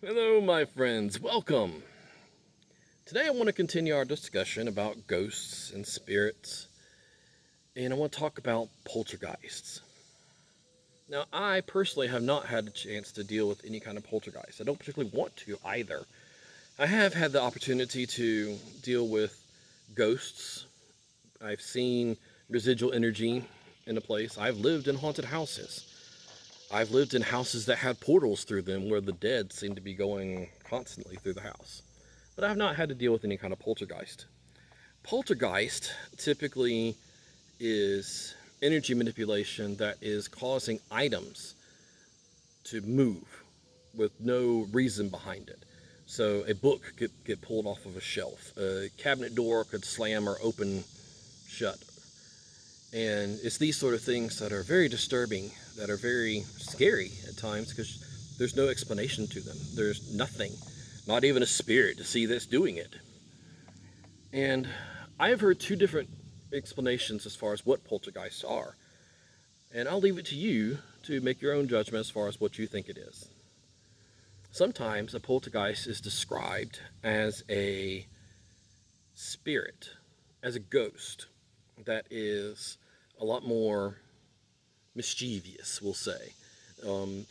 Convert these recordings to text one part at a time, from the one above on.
Hello, my friends. Welcome. Today I want to continue our discussion about ghosts and spirits, and I want to talk about poltergeists. Now, I personally have not had a chance to deal with any kind of poltergeist. I don't particularly want to either. I have had the opportunity to deal with ghosts. I've seen residual energy in a place. I've lived in haunted houses. I've lived in houses that had portals through them where the dead seem to be going constantly through the house. But I've not had to deal with any kind of poltergeist. Poltergeist typically is energy manipulation that is causing items to move with no reason behind it. So a book could get pulled off of a shelf. A cabinet door could slam or open shut. And it's these sort of things that are very disturbing, that are very scary at times because there's no explanation to them. There's nothing, not even a spirit to see that's doing it. And I have heard two different explanations as far as what poltergeists are. And I'll leave it to you to make your own judgment as far as what you think it is. Sometimes a poltergeist is described as a spirit, as a ghost that is a lot more mischievous, we'll say.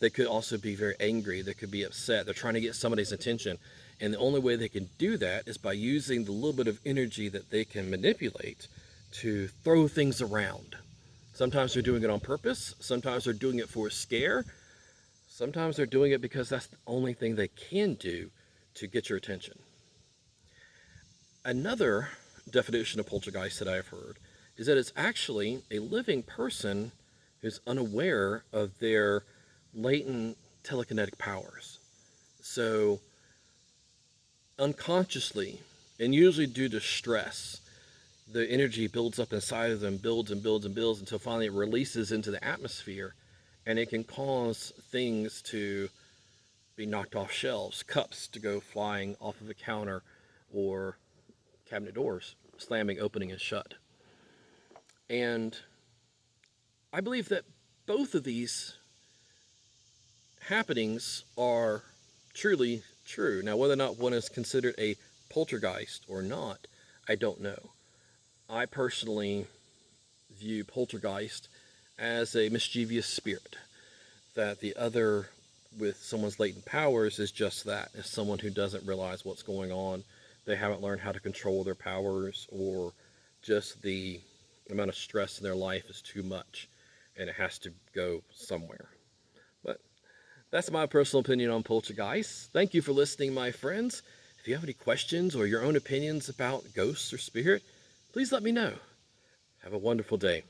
They could also be very angry. They could be upset. They're trying to get somebody's attention. And the only way they can do that is by using the little bit of energy that they can manipulate to throw things around. Sometimes they're doing it on purpose. Sometimes they're doing it for a scare. Sometimes they're doing it because that's the only thing they can do to get your attention. Another definition of poltergeist that I've heard is that it's actually a living person who's unaware of their latent telekinetic powers. So unconsciously, and usually due to stress, the energy builds up inside of them, builds and builds and builds until finally it releases into the atmosphere, and it can cause things to be knocked off shelves, cups to go flying off of the counter, or cabinet doors slamming, opening, and shut. And I believe that both of these happenings are truly true. Now, whether or not one is considered a poltergeist or not, I don't know. I personally view poltergeist as a mischievous spirit, that the other with someone's latent powers is just that, is someone who doesn't realize what's going on. They haven't learned how to control their powers, or just the amount of stress in their life is too much and it has to go somewhere. But that's my personal opinion on poltergeists. Thank you for listening, my friends. If you have any questions or your own opinions about ghosts or spirit, please let me know. Have a wonderful day.